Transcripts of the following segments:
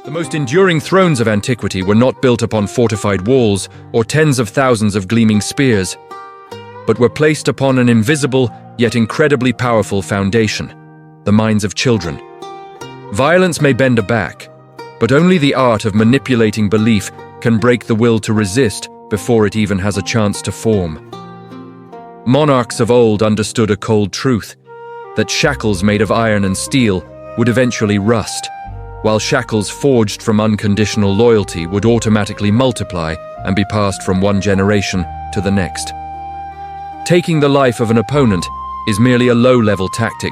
The most enduring thrones of antiquity were not built upon fortified walls or tens of thousands of gleaming spears, but were placed upon an invisible yet incredibly powerful foundation, the minds of children. Violence may bend a back, but only the art of manipulating belief can break the will to resist before it even has a chance to form. Monarchs of old understood a cold truth, that shackles made of iron and steel would eventually rust, while shackles forged from unconditional loyalty would automatically multiply and be passed from one generation to the next. Taking the life of an opponent is merely a low-level tactic.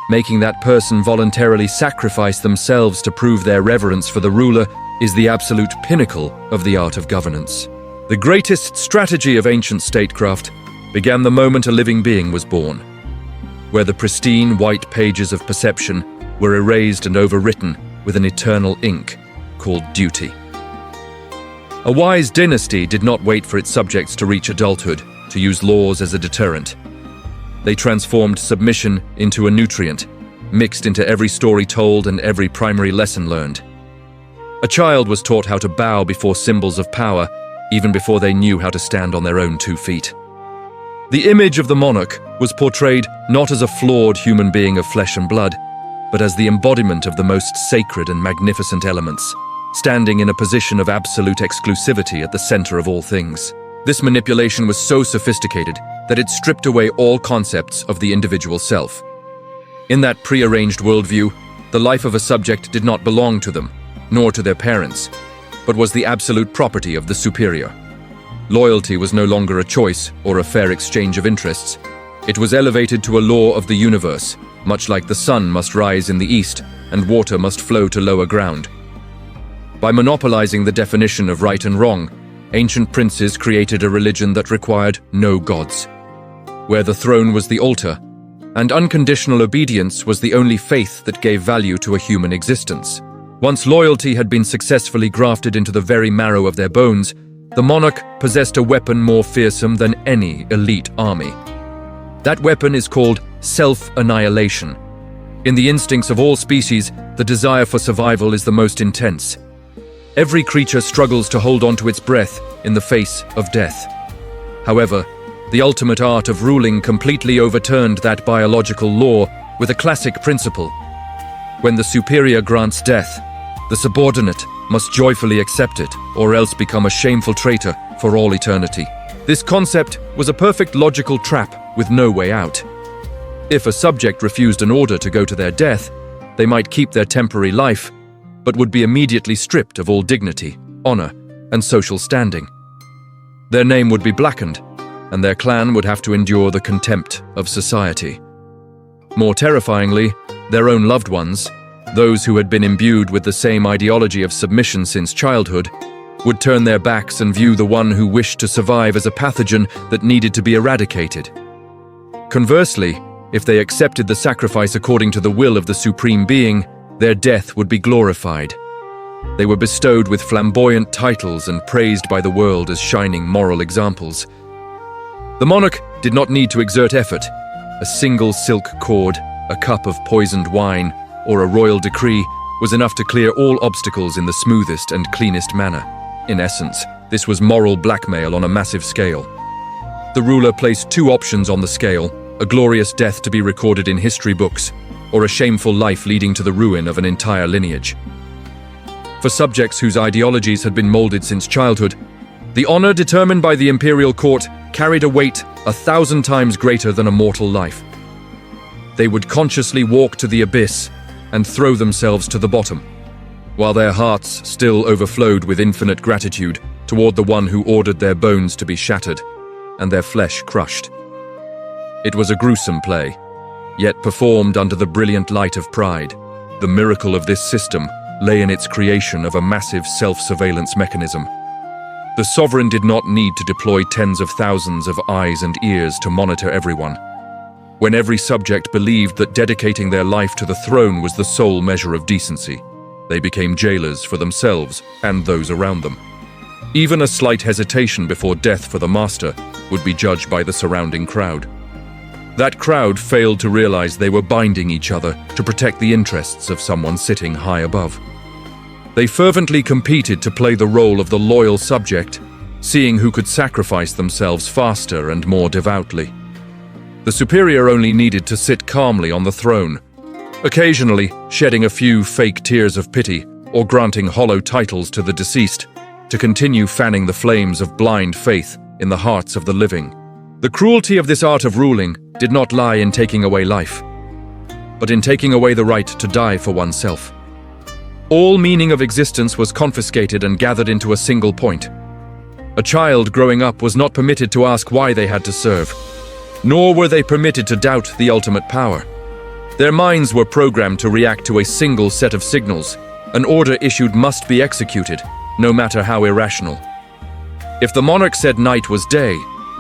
Making that person voluntarily sacrifice themselves to prove their reverence for the ruler is the absolute pinnacle of the art of governance. The greatest strategy of ancient statecraft began the moment a living being was born, where the pristine white pages of perception were erased and overwritten with an eternal ink called duty. A wise dynasty did not wait for its subjects to reach adulthood to use laws as a deterrent. They transformed submission into a nutrient, mixed into every story told and every primary lesson learned. A child was taught how to bow before symbols of power, even before they knew how to stand on their own 2 feet. The image of the monarch was portrayed not as a flawed human being of flesh and blood, but as the embodiment of the most sacred and magnificent elements, standing in a position of absolute exclusivity at the center of all things. This manipulation was so sophisticated that it stripped away all concepts of the individual self. In that prearranged worldview, the life of a subject did not belong to them, nor to their parents, but was the absolute property of the superior. Loyalty was no longer a choice or a fair exchange of interests. It was elevated to a law of the universe, much like the sun must rise in the east and water must flow to lower ground. By monopolizing the definition of right and wrong, ancient princes created a religion that required no gods, where the throne was the altar, and unconditional obedience was the only faith that gave value to a human existence. Once loyalty had been successfully grafted into the very marrow of their bones, the monarch possessed a weapon more fearsome than any elite army. That weapon is called self-annihilation. In the instincts of all species, the desire for survival is the most intense. Every creature struggles to hold on to its breath in the face of death. However, the ultimate art of ruling completely overturned that biological law with a classic principle. When the superior grants death, the subordinate must joyfully accept it, or else become a shameful traitor for all eternity. This concept was a perfect logical trap with no way out. If a subject refused an order to go to their death, they might keep their temporary life, but would be immediately stripped of all dignity, honor, and social standing. Their name would be blackened, and their clan would have to endure the contempt of society. More terrifyingly, their own loved ones, those who had been imbued with the same ideology of submission since childhood, would turn their backs and view the one who wished to survive as a pathogen that needed to be eradicated. Conversely, if they accepted the sacrifice according to the will of the Supreme Being, their death would be glorified. They were bestowed with flamboyant titles and praised by the world as shining moral examples. The monarch did not need to exert effort. A single silk cord, a cup of poisoned wine, or a royal decree was enough to clear all obstacles in the smoothest and cleanest manner. In essence, this was moral blackmail on a massive scale. The ruler placed 2 options on the scale: a glorious death to be recorded in history books, or a shameful life leading to the ruin of an entire lineage. For subjects whose ideologies had been molded since childhood, the honor determined by the imperial court carried a weight 1,000 times greater than a mortal life. They would consciously walk to the abyss and throw themselves to the bottom, while their hearts still overflowed with infinite gratitude toward the one who ordered their bones to be shattered and their flesh crushed. It was a gruesome play, yet performed under the brilliant light of pride. The miracle of this system lay in its creation of a massive self-surveillance mechanism. The sovereign did not need to deploy tens of thousands of eyes and ears to monitor everyone. When every subject believed that dedicating their life to the throne was the sole measure of decency, they became jailers for themselves and those around them. Even a slight hesitation before death for the master would be judged by the surrounding crowd. That crowd failed to realize they were binding each other to protect the interests of someone sitting high above. They fervently competed to play the role of the loyal subject, seeing who could sacrifice themselves faster and more devoutly. The superior only needed to sit calmly on the throne, occasionally shedding a few fake tears of pity or granting hollow titles to the deceased, to continue fanning the flames of blind faith in the hearts of the living. The cruelty of this art of ruling did not lie in taking away life, but in taking away the right to die for oneself. All meaning of existence was confiscated and gathered into a single point. A child growing up was not permitted to ask why they had to serve, nor were they permitted to doubt the ultimate power. Their minds were programmed to react to a single set of signals. An order issued must be executed, no matter how irrational. If the monarch said night was day,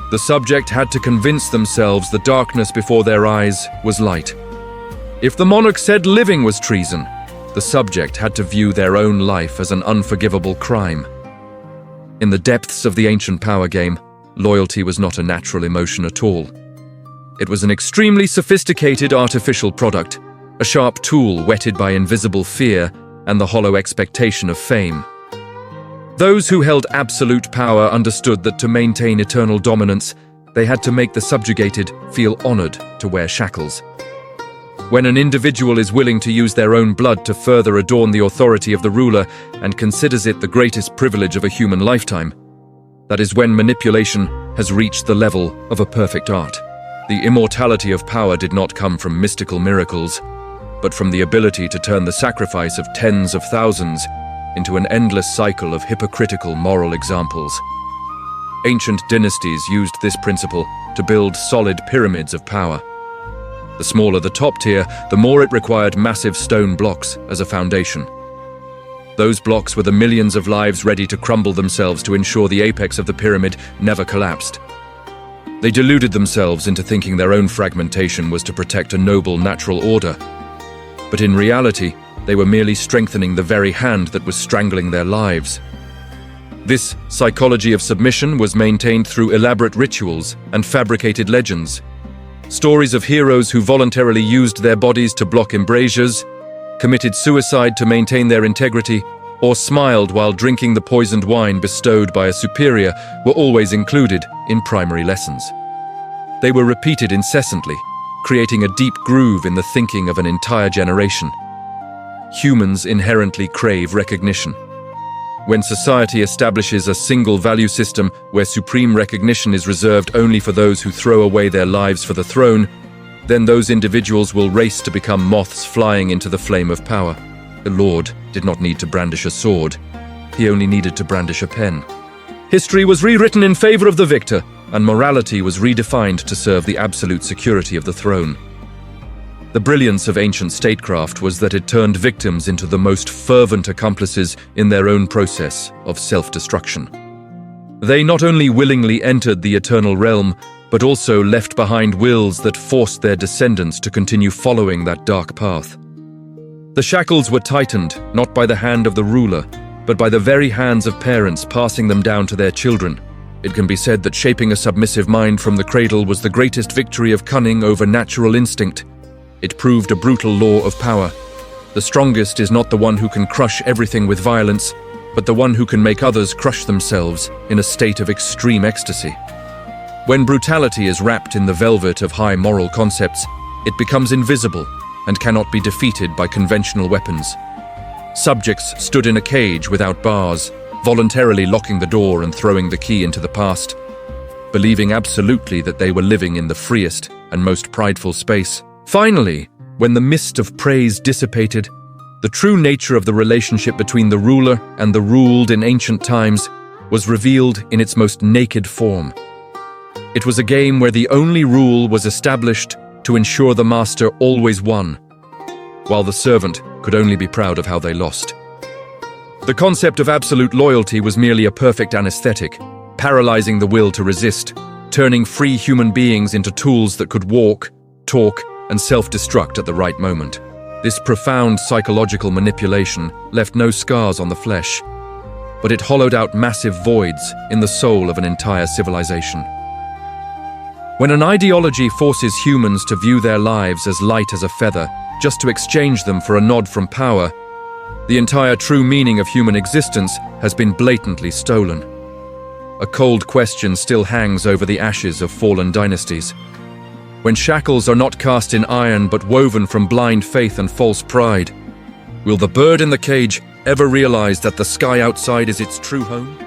the subject had to convince themselves the darkness before their eyes was light. If the monarch said living was treason, the subject had to view their own life as an unforgivable crime. In the depths of the ancient power game, loyalty was not a natural emotion at all. It was an extremely sophisticated artificial product, a sharp tool whetted by invisible fear and the hollow expectation of fame. Those who held absolute power understood that to maintain eternal dominance, they had to make the subjugated feel honored to wear shackles. When an individual is willing to use their own blood to further adorn the authority of the ruler and considers it the greatest privilege of a human lifetime, that is when manipulation has reached the level of a perfect art. The immortality of power did not come from mystical miracles, but from the ability to turn the sacrifice of tens of thousands into an endless cycle of hypocritical moral examples. Ancient dynasties used this principle to build solid pyramids of power. The smaller the top tier, the more it required massive stone blocks as a foundation. Those blocks were the millions of lives ready to crumble themselves to ensure the apex of the pyramid never collapsed. They deluded themselves into thinking their own fragmentation was to protect a noble natural order. But in reality, they were merely strengthening the very hand that was strangling their lives. This psychology of submission was maintained through elaborate rituals and fabricated legends. Stories of heroes who voluntarily used their bodies to block embrasures, committed suicide to maintain their integrity, or smiled while drinking the poisoned wine bestowed by a superior were always included in primary lessons. They were repeated incessantly, creating a deep groove in the thinking of an entire generation. Humans inherently crave recognition. When society establishes a single value system where supreme recognition is reserved only for those who throw away their lives for the throne, then those individuals will race to become moths flying into the flame of power. The Lord did not need to brandish a sword. He only needed to brandish a pen. History was rewritten in favor of the victor, and morality was redefined to serve the absolute security of the throne. The brilliance of ancient statecraft was that it turned victims into the most fervent accomplices in their own process of self-destruction. They not only willingly entered the eternal realm, but also left behind wills that forced their descendants to continue following that dark path. The shackles were tightened, not by the hand of the ruler, but by the very hands of parents passing them down to their children. It can be said that shaping a submissive mind from the cradle was the greatest victory of cunning over natural instinct. It proved a brutal law of power. The strongest is not the one who can crush everything with violence, but the one who can make others crush themselves in a state of extreme ecstasy. When brutality is wrapped in the velvet of high moral concepts, it becomes invisible and cannot be defeated by conventional weapons. Subjects stood in a cage without bars, voluntarily locking the door and throwing the key into the past, believing absolutely that they were living in the freest and most prideful space. Finally, when the mist of praise dissipated, the true nature of the relationship between the ruler and the ruled in ancient times was revealed in its most naked form. It was a game where the only rule was established to ensure the master always won, while the servant could only be proud of how they lost. The concept of absolute loyalty was merely a perfect anesthetic, paralyzing the will to resist, turning free human beings into tools that could walk, talk, and self-destruct at the right moment. This profound psychological manipulation left no scars on the flesh, but it hollowed out massive voids in the soul of an entire civilization. When an ideology forces humans to view their lives as light as a feather, just to exchange them for a nod from power, The entire true meaning of human existence has been blatantly stolen. A cold question still hangs over the ashes of fallen dynasties. When shackles are not cast in iron but woven from blind faith and false pride, will the bird in the cage ever realize that the sky outside is its true home?